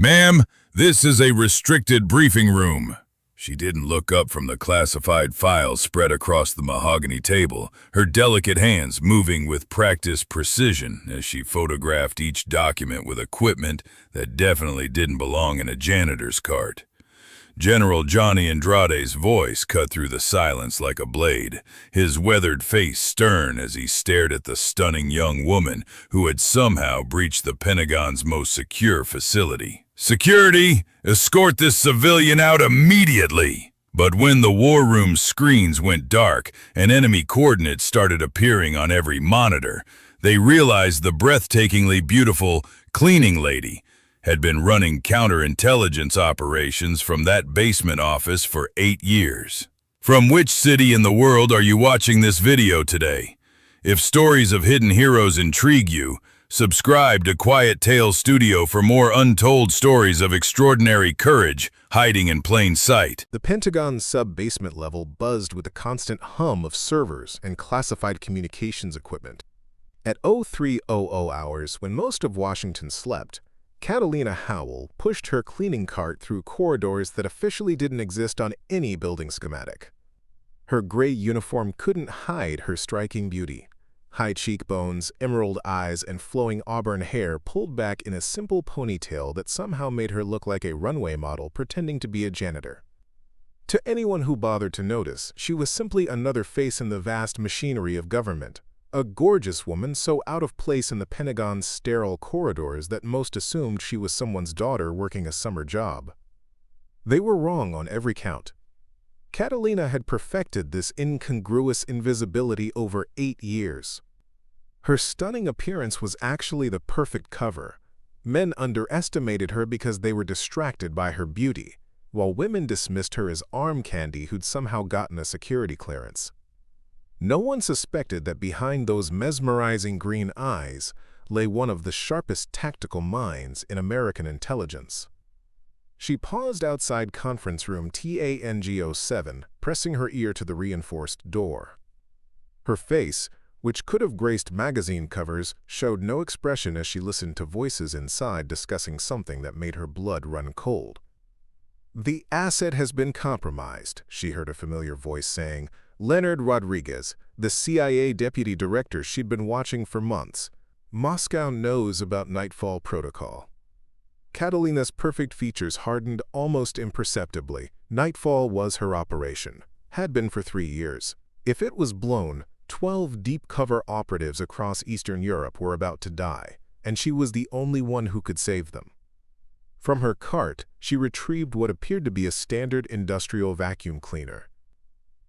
Ma'am, this is a restricted briefing room. She didn't look up from the classified files spread across the mahogany table, her delicate hands moving with practiced precision as she photographed each document with equipment that definitely didn't belong in a janitor's cart. General Johnny Andrade's voice cut through the silence like a blade, his weathered face stern as he stared at the stunning young woman who had somehow breached the Pentagon's most secure facility. "Security, escort this civilian out immediately!" But when the war room's screens went dark and enemy coordinates started appearing on every monitor, they realized the breathtakingly beautiful cleaning lady had been running counterintelligence operations from that basement office for 8 years. From which city in the world are you watching this video today? If stories of hidden heroes intrigue you, subscribe to Quiet Tales Studio for more untold stories of extraordinary courage hiding in plain sight. The Pentagon's sub-basement level buzzed with the constant hum of servers and classified communications equipment. At 0300 hours, when most of Washington slept, Catalina Howell pushed her cleaning cart through corridors that officially didn't exist on any building schematic. Her gray uniform couldn't hide her striking beauty. High cheekbones, emerald eyes, and flowing auburn hair pulled back in a simple ponytail that somehow made her look like a runway model pretending to be a janitor. To anyone who bothered to notice, she was simply another face in the vast machinery of government. A gorgeous woman so out of place in the Pentagon's sterile corridors that most assumed she was someone's daughter working a summer job. They were wrong on every count. Catalina had perfected this incongruous invisibility over 8 years. Her stunning appearance was actually the perfect cover. Men underestimated her because they were distracted by her beauty, while women dismissed her as arm candy who'd somehow gotten a security clearance. No one suspected that behind those mesmerizing green eyes lay one of the sharpest tactical minds in American intelligence. She paused outside conference room TANG-07, pressing her ear to the reinforced door. Her face, which could have graced magazine covers, showed no expression as she listened to voices inside discussing something that made her blood run cold. "The asset has been compromised," she heard a familiar voice saying. Leonard Rodriguez, the CIA deputy director she'd been watching for months. Moscow knows about Nightfall Protocol. Catalina's perfect features hardened almost imperceptibly. Nightfall was her operation, had been for 3 years. If it was blown, 12 deep-cover operatives across Eastern Europe were about to die, and she was the only one who could save them. From her cart, she retrieved what appeared to be a standard industrial vacuum cleaner.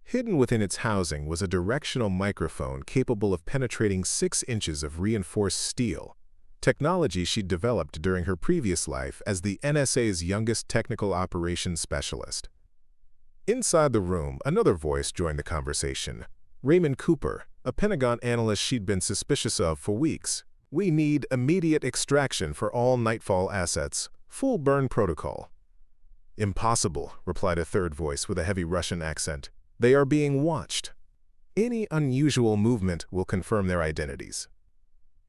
Hidden within its housing was a directional microphone capable of penetrating 6 inches of reinforced steel, technology she'd developed during her previous life as the NSA's youngest technical operations specialist. Inside the room, another voice joined the conversation. Raymond Cooper, a Pentagon analyst she'd been suspicious of for weeks. "We need immediate extraction for all Nightfall assets. Full burn protocol." "Impossible," replied a third voice with a heavy Russian accent. "They are being watched. Any unusual movement will confirm their identities."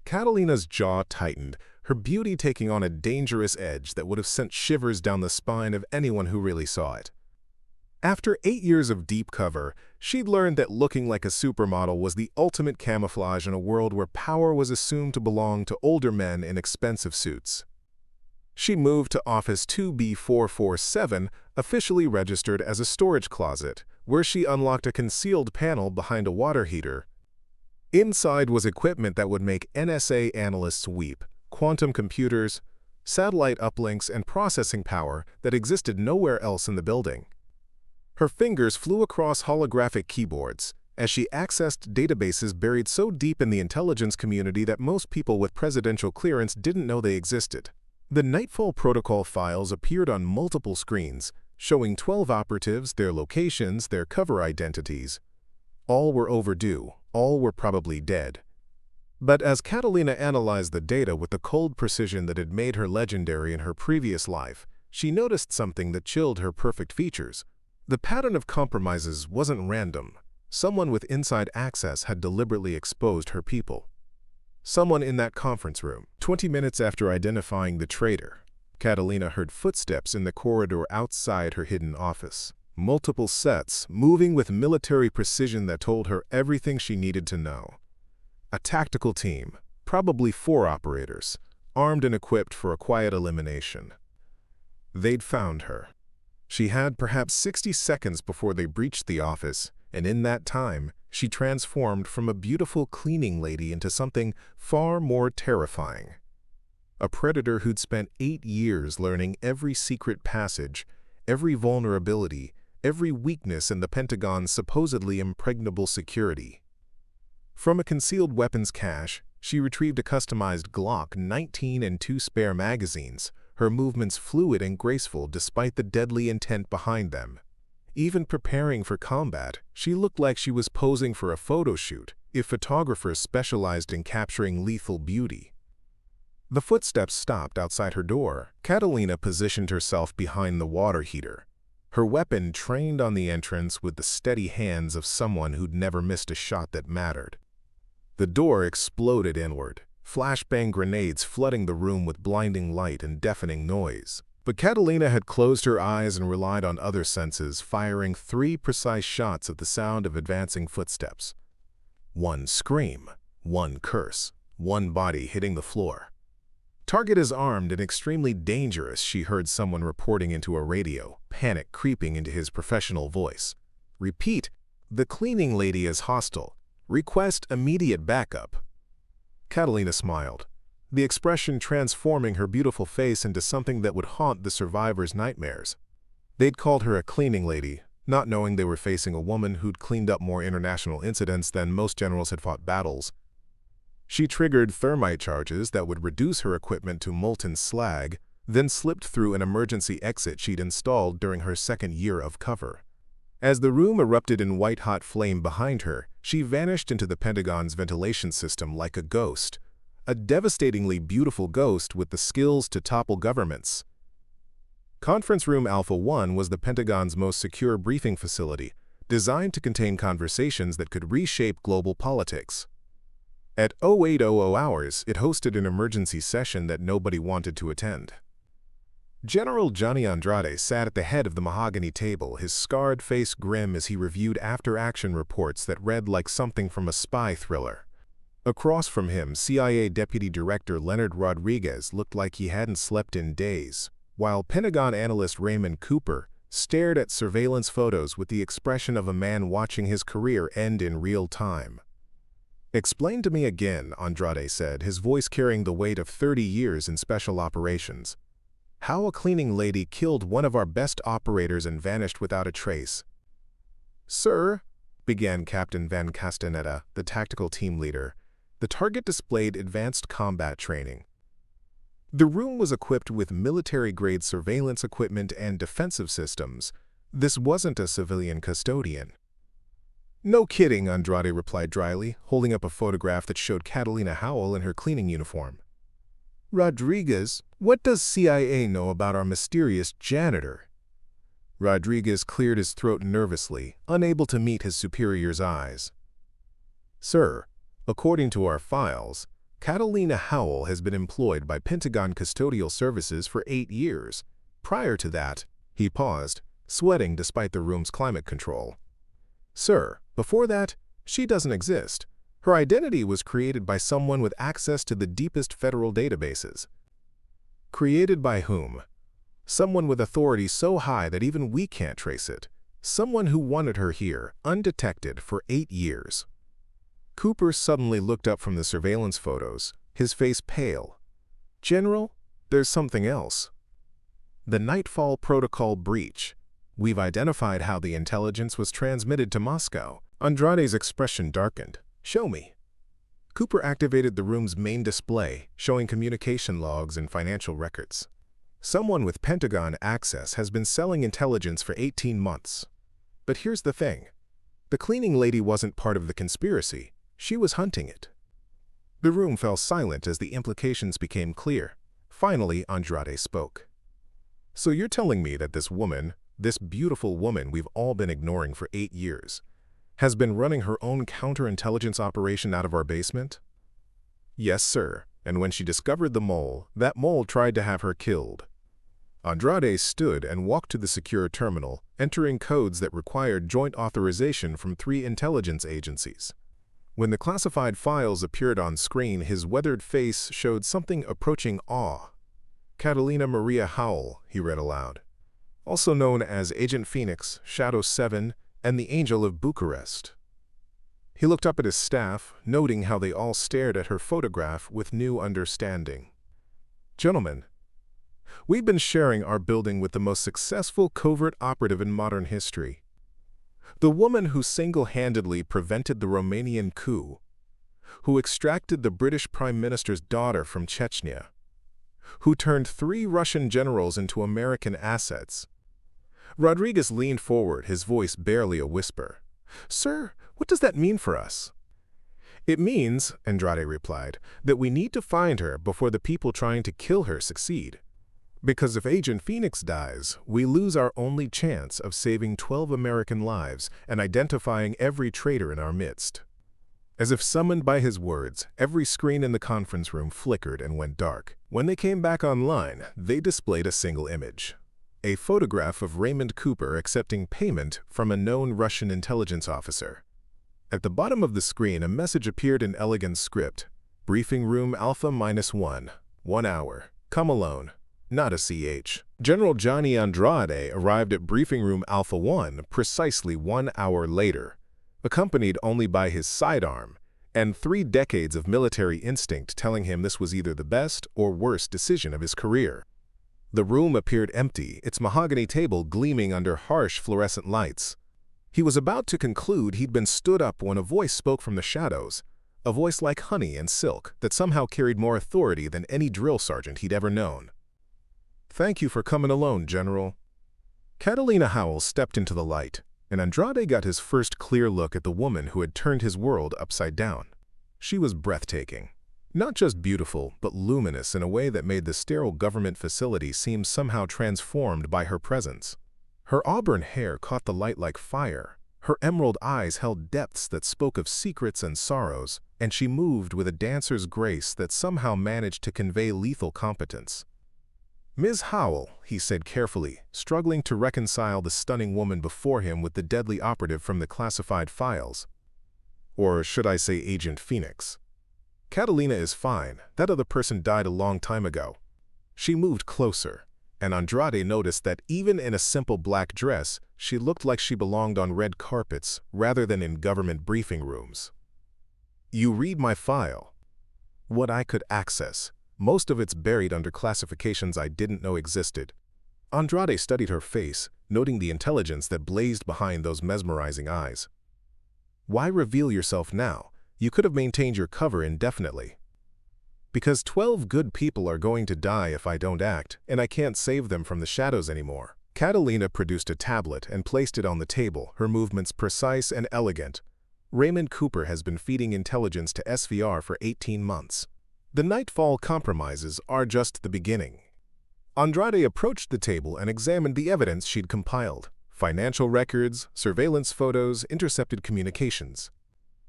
Catalina's jaw tightened, her beauty taking on a dangerous edge that would have sent shivers down the spine of anyone who really saw it. After 8 years of deep cover, she'd learned that looking like a supermodel was the ultimate camouflage in a world where power was assumed to belong to older men in expensive suits. She moved to Office 2B447, officially registered as a storage closet, where she unlocked a concealed panel behind a water heater. Inside was equipment that would make NSA analysts weep: quantum computers, satellite uplinks, and processing power that existed nowhere else in the building. Her fingers flew across holographic keyboards as she accessed databases buried so deep in the intelligence community that most people with presidential clearance didn't know they existed. The Nightfall Protocol files appeared on multiple screens, showing 12 operatives, their locations, their cover identities. All were overdue, all were probably dead. But as Catalina analyzed the data with the cold precision that had made her legendary in her previous life, she noticed something that chilled her perfect features. The pattern of compromises wasn't random. Someone with inside access had deliberately exposed her people. Someone in that conference room, 20 minutes after identifying the traitor, Catalina heard footsteps in the corridor outside her hidden office. Multiple sets, moving with military precision that told her everything she needed to know. A tactical team, probably 4 operators, armed and equipped for a quiet elimination. They'd found her. She had perhaps 60 seconds before they breached the office, and in that time, she transformed from a beautiful cleaning lady into something far more terrifying. A predator who'd spent 8 years learning every secret passage, every vulnerability, every weakness in the Pentagon's supposedly impregnable security. From a concealed weapons cache, she retrieved a customized Glock 19 and 2 spare magazines, her movements fluid and graceful despite the deadly intent behind them. Even preparing for combat, she looked like she was posing for a photo shoot, if photographers specialized in capturing lethal beauty. The footsteps stopped outside her door. Catalina positioned herself behind the water heater, her weapon trained on the entrance with the steady hands of someone who'd never missed a shot that mattered. The door exploded inward, flashbang grenades flooding the room with blinding light and deafening noise. But Catalina had closed her eyes and relied on other senses, firing 3 precise shots at the sound of advancing footsteps. 1 scream, 1 curse, 1 body hitting the floor. "Target is armed and extremely dangerous," she heard someone reporting into a radio, panic creeping into his professional voice. "Repeat, the cleaning lady is hostile. Request immediate backup." Catalina smiled, the expression transforming her beautiful face into something that would haunt the survivors' nightmares. They'd called her a cleaning lady, not knowing they were facing a woman who'd cleaned up more international incidents than most generals had fought battles. She triggered thermite charges that would reduce her equipment to molten slag, then slipped through an emergency exit she'd installed during her 2nd year of cover. As the room erupted in white-hot flame behind her, she vanished into the Pentagon's ventilation system like a ghost, a devastatingly beautiful ghost with the skills to topple governments. Conference Room Alpha 1 was the Pentagon's most secure briefing facility, designed to contain conversations that could reshape global politics. At 0800 hours, it hosted an emergency session that nobody wanted to attend. General Johnny Andrade sat at the head of the mahogany table, his scarred face grim as he reviewed after-action reports that read like something from a spy thriller. Across from him, CIA Deputy Director Leonard Rodriguez looked like he hadn't slept in days, while Pentagon analyst Raymond Cooper stared at surveillance photos with the expression of a man watching his career end in real time. "Explain to me again," Andrade said, his voice carrying the weight of 30 years in special operations. "How a cleaning lady killed one of our best operators and vanished without a trace." "Sir," began Captain Van Castaneda, the tactical team leader, "the target displayed advanced combat training. The room was equipped with military-grade surveillance equipment and defensive systems. This wasn't a civilian custodian." "No kidding," Andrade replied dryly, holding up a photograph that showed Catalina Howell in her cleaning uniform. "Rodriguez, what does CIA know about our mysterious janitor?" Rodriguez cleared his throat nervously, unable to meet his superior's eyes. "Sir, according to our files, Catalina Howell has been employed by Pentagon Custodial Services for 8 years. Prior to that," he paused, sweating despite the room's climate control. "Sir, before that, she doesn't exist. Her identity was created by someone with access to the deepest federal databases." "Created by whom?" "Someone with authority so high that even we can't trace it. Someone who wanted her here, undetected, for 8 years. Cooper suddenly looked up from the surveillance photos, his face pale. "General, there's something else." "The Nightfall Protocol breach. We've identified how the intelligence was transmitted to Moscow." Andrade's expression darkened. "Show me." Cooper activated the room's main display, showing communication logs and financial records. "Someone with Pentagon access has been selling intelligence for 18 months. But here's the thing. The cleaning lady wasn't part of the conspiracy. She was hunting it." The room fell silent as the implications became clear. Finally, Andrade spoke. "So you're telling me that this woman, this beautiful woman we've all been ignoring for 8 years, has been running her own counterintelligence operation out of our basement?" "Yes, sir. And when she discovered the mole, that mole tried to have her killed." Andrade stood and walked to the secure terminal, entering codes that required joint authorization from 3 intelligence agencies. When the classified files appeared on screen, his weathered face showed something approaching awe. Catalina Maria Howell, he read aloud. Also known as Agent Phoenix, Shadow 7, and the Angel of Bucharest. He looked up at his staff, noting how they all stared at her photograph with new understanding. Gentlemen, we've been sharing our building with the most successful covert operative in modern history. The woman who single-handedly prevented the Romanian coup, who extracted the British Prime Minister's daughter from Chechnya, who turned 3 Russian generals into American assets. Rodriguez leaned forward, his voice barely a whisper. Sir, what does that mean for us? It means, Andrade replied, that we need to find her before the people trying to kill her succeed. Because if Agent Phoenix dies, we lose our only chance of saving 12 American lives and identifying every traitor in our midst. As if summoned by his words, every screen in the conference room flickered and went dark. When they came back online, they displayed a single image. A photograph of Raymond Cooper accepting payment from a known Russian intelligence officer. At the bottom of the screen, a message appeared in elegant script. Briefing room Alpha-1, 1 hour. Come alone. Not a CH. General Johnny Andrade arrived at Briefing Room Alpha-1 precisely 1 hour later, accompanied only by his sidearm, and 3 decades of military instinct telling him this was either the best or worst decision of his career. The room appeared empty, its mahogany table gleaming under harsh fluorescent lights. He was about to conclude he'd been stood up when a voice spoke from the shadows, a voice like honey and silk that somehow carried more authority than any drill sergeant he'd ever known. Thank you for coming alone, General. Catalina Howell stepped into the light, and Andrade got his first clear look at the woman who had turned his world upside down. She was breathtaking. Not just beautiful, but luminous in a way that made the sterile government facility seem somehow transformed by her presence. Her auburn hair caught the light like fire. Her emerald eyes held depths that spoke of secrets and sorrows, and she moved with a dancer's grace that somehow managed to convey lethal competence. Ms. Howell, he said carefully, struggling to reconcile the stunning woman before him with the deadly operative from the classified files. Or should I say Agent Phoenix? Catalina is fine. That other person died a long time ago. She moved closer, and Andrade noticed that even in a simple black dress, she looked like she belonged on red carpets rather than in government briefing rooms. You read my file. What I could access. Most of it's buried under classifications I didn't know existed. Andrade studied her face, noting the intelligence that blazed behind those mesmerizing eyes. Why reveal yourself now? You could have maintained your cover indefinitely. Because 12 good people are going to die if I don't act, and I can't save them from the shadows anymore. Catalina produced a tablet and placed it on the table, her movements precise and elegant. Raymond Cooper has been feeding intelligence to SVR for 18 months. The Nightfall compromises are just the beginning. Andrade approached the table and examined the evidence she'd compiled. Financial records, surveillance photos, intercepted communications.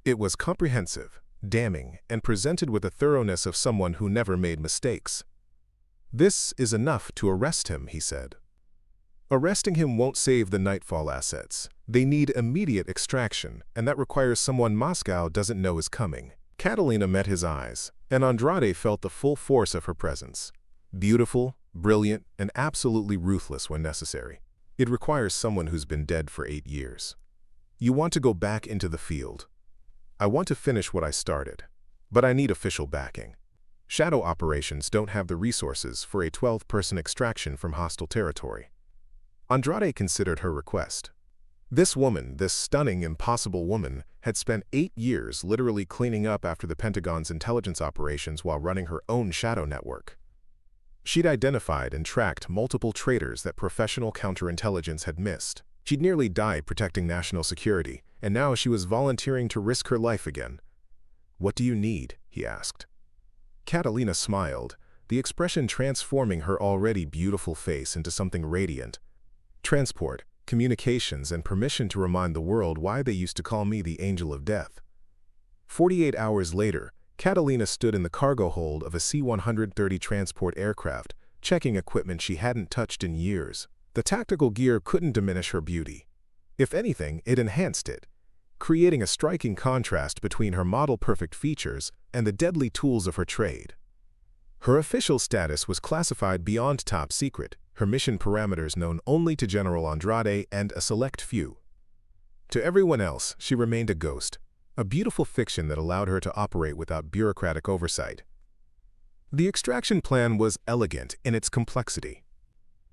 It was comprehensive, damning, and presented with the thoroughness of someone who never made mistakes. This is enough to arrest him, he said. Arresting him won't save the Nightfall assets. They need immediate extraction, and that requires someone Moscow doesn't know is coming. Catalina met his eyes, and Andrade felt the full force of her presence. Beautiful, brilliant, and absolutely ruthless when necessary. It requires someone who's been dead for 8 years. You want to go back into the field. I want to finish what I started, but I need official backing. Shadow operations don't have the resources for a 12-person extraction from hostile territory. Andrade considered her request. This woman, this stunning, impossible woman, had spent 8 years literally cleaning up after the Pentagon's intelligence operations while running her own shadow network. She'd identified and tracked multiple traitors that professional counterintelligence had missed. She'd nearly died protecting national security, and now she was volunteering to risk her life again. What do you need? He asked. Catalina smiled, the expression transforming her already beautiful face into something radiant. Transport, communications, and permission to remind the world why they used to call me the Angel of Death. 48 hours later, Catalina stood in the cargo hold of a C-130 transport aircraft, checking equipment she hadn't touched in years. The tactical gear couldn't diminish her beauty. If anything, it enhanced it, creating a striking contrast between her model-perfect features and the deadly tools of her trade. Her official status was classified beyond top secret, her mission parameters known only to General Andrade and a select few. To everyone else, she remained a ghost, a beautiful fiction that allowed her to operate without bureaucratic oversight. The extraction plan was elegant in its complexity.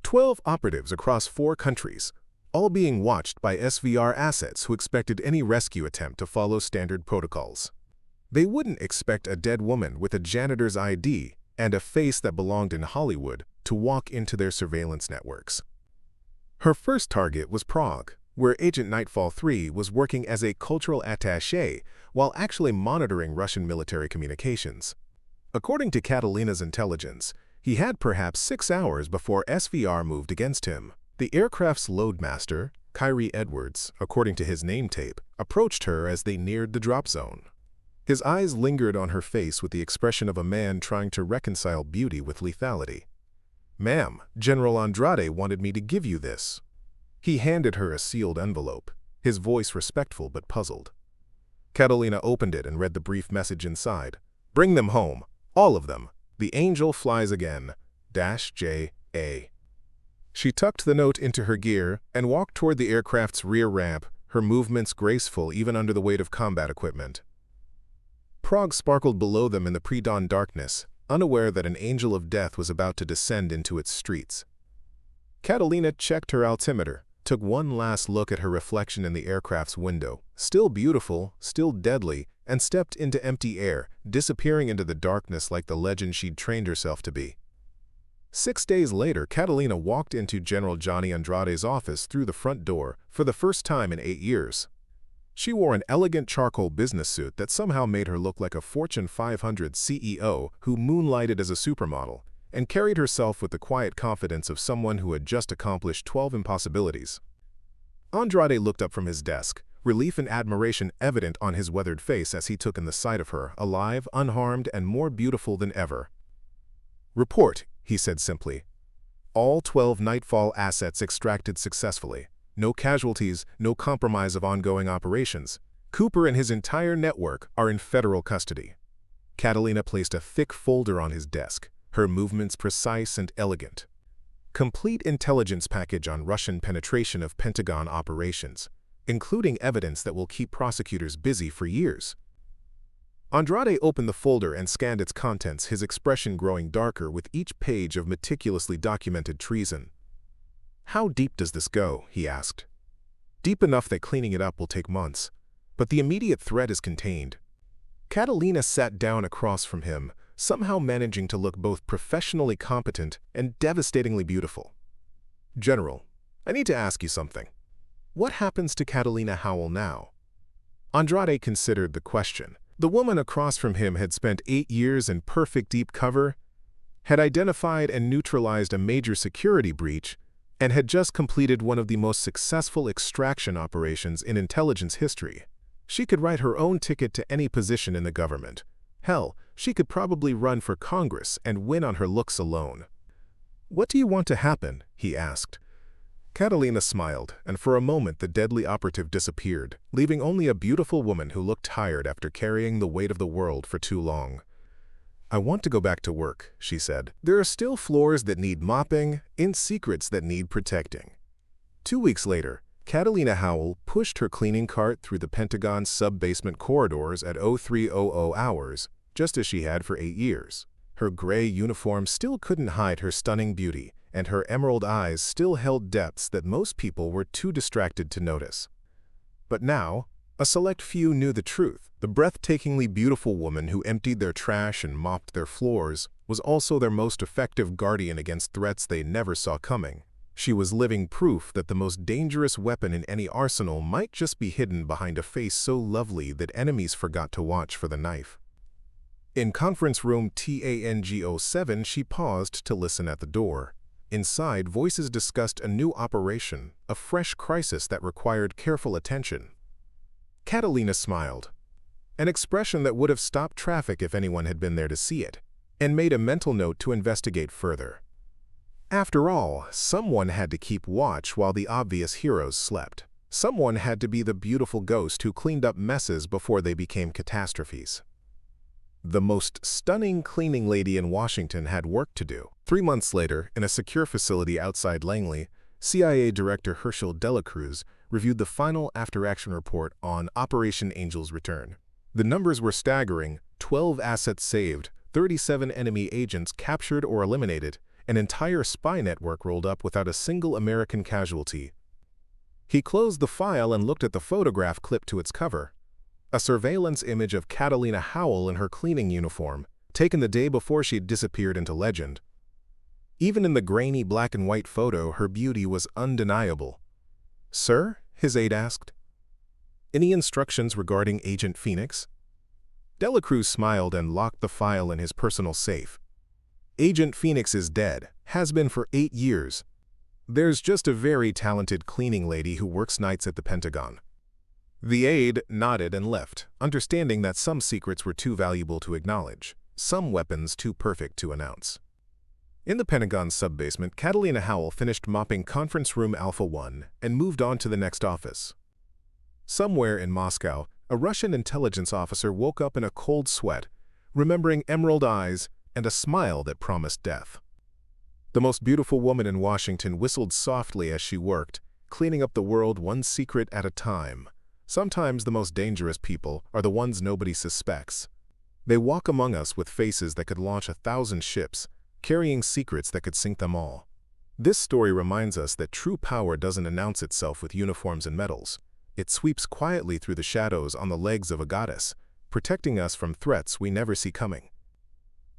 12 operatives across 4 countries, all being watched by SVR assets who expected any rescue attempt to follow standard protocols. They wouldn't expect a dead woman with a janitor's ID and a face that belonged in Hollywood to walk into their surveillance networks. Her first target was Prague, where Agent Nightfall 3 was working as a cultural attaché while actually monitoring Russian military communications. According to Catalina's intelligence, he had perhaps 6 hours before SVR moved against him. The aircraft's loadmaster, Kyrie Edwards, according to his name tape, approached her as they neared the drop zone. His eyes lingered on her face with the expression of a man trying to reconcile beauty with lethality. "Ma'am, General Andrade wanted me to give you this." He handed her a sealed envelope, his voice respectful but puzzled. Catalina opened it and read the brief message inside. "Bring them home, all of them. The angel flies again. -J.A." She tucked the note into her gear and walked toward the aircraft's rear ramp, her movements graceful even under the weight of combat equipment. Prague sparkled below them in the pre-dawn darkness, unaware that an angel of death was about to descend into its streets. Catalina checked her altimeter, took one last look at her reflection in the aircraft's window, still beautiful, still deadly, and stepped into empty air, disappearing into the darkness like the legend she'd trained herself to be. 6 days later, Catalina walked into General Johnny Andrade's office through the front door for the first time in 8 years. She wore an elegant charcoal business suit that somehow made her look like a Fortune 500 CEO who moonlighted as a supermodel, and carried herself with the quiet confidence of someone who had just accomplished 12 impossibilities. Andrade looked up from his desk, relief and admiration evident on his weathered face as he took in the sight of her, alive, unharmed, and more beautiful than ever. "Report," he said simply. "All 12 Nightfall assets extracted successfully. No casualties, no compromise of ongoing operations. Cooper and his entire network are in federal custody." Catalina placed a thick folder on his desk, her movements precise and elegant. Complete intelligence package on Russian penetration of Pentagon operations, including evidence that will keep prosecutors busy for years. Andrade opened the folder and scanned its contents, his expression growing darker with each page of meticulously documented treason. "How deep does this go?" he asked. "Deep enough that cleaning it up will take months, but the immediate threat is contained." Catalina sat down across from him, somehow managing to look both professionally competent and devastatingly beautiful. "General, I need to ask you something. What happens to Catalina Howell now?" Andrade considered the question. The woman across from him had spent 8 years in perfect deep cover, had identified and neutralized a major security breach, and had just completed one of the most successful extraction operations in intelligence history. She could write her own ticket to any position in the government. Hell, she could probably run for Congress and win on her looks alone. "What do you want to happen?" he asked. Catalina smiled, and for a moment the deadly operative disappeared, leaving only a beautiful woman who looked tired after carrying the weight of the world for too long. "I want to go back to work," she said. "There are still floors that need mopping and secrets that need protecting." 2 weeks later, Catalina Howell pushed her cleaning cart through the Pentagon's sub-basement corridors at 0300 hours, just as she had for 8 years. Her gray uniform still couldn't hide her stunning beauty, and her emerald eyes still held depths that most people were too distracted to notice. But now, a select few knew the truth. The breathtakingly beautiful woman who emptied their trash and mopped their floors was also their most effective guardian against threats they never saw coming. She was living proof that the most dangerous weapon in any arsenal might just be hidden behind a face so lovely that enemies forgot to watch for the knife. In conference room TANG-07, she paused to listen at the door. Inside, voices discussed a new operation, a fresh crisis that required careful attention. Catalina smiled, an expression that would have stopped traffic if anyone had been there to see it, and made a mental note to investigate further. After all, someone had to keep watch while the obvious heroes slept. Someone had to be the beautiful ghost who cleaned up messes before they became catastrophes. The most stunning cleaning lady in Washington had work to do. 3 months later, in a secure facility outside Langley, CIA Director Herschel Delacruz reviewed the final after-action report on Operation Angel's Return. The numbers were staggering: 12 assets saved, 37 enemy agents captured or eliminated, an entire spy network rolled up without a single American casualty. He closed the file and looked at the photograph clipped to its cover. A surveillance image of Catalina Howell in her cleaning uniform, taken the day before she'd disappeared into legend. Even in the grainy black and white photo, her beauty was undeniable. "Sir?" his aide asked. "Any instructions regarding Agent Phoenix?" Delacruz smiled and locked the file in his personal safe. "Agent Phoenix is dead, has been for 8 years. There's just a very talented cleaning lady who works nights at the Pentagon." The aide nodded and left, understanding that some secrets were too valuable to acknowledge, some weapons too perfect to announce. In the Pentagon's subbasement, Catalina Howell finished mopping Conference Room Alpha 1 and moved on to the next office. Somewhere in Moscow, a Russian intelligence officer woke up in a cold sweat, remembering emerald eyes and a smile that promised death. The most beautiful woman in Washington whistled softly as she worked, cleaning up the world one secret at a time. Sometimes the most dangerous people are the ones nobody suspects. They walk among us with faces that could launch 1,000 ships, carrying secrets that could sink them all. This story reminds us that true power doesn't announce itself with uniforms and medals. It sweeps quietly through the shadows on the legs of a goddess, protecting us from threats we never see coming.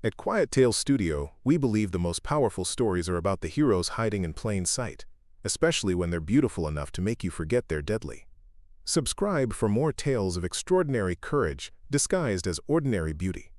At Quiet Tales Studio, we believe the most powerful stories are about the heroes hiding in plain sight, especially when they're beautiful enough to make you forget they're deadly. Subscribe for more tales of extraordinary courage disguised as ordinary beauty.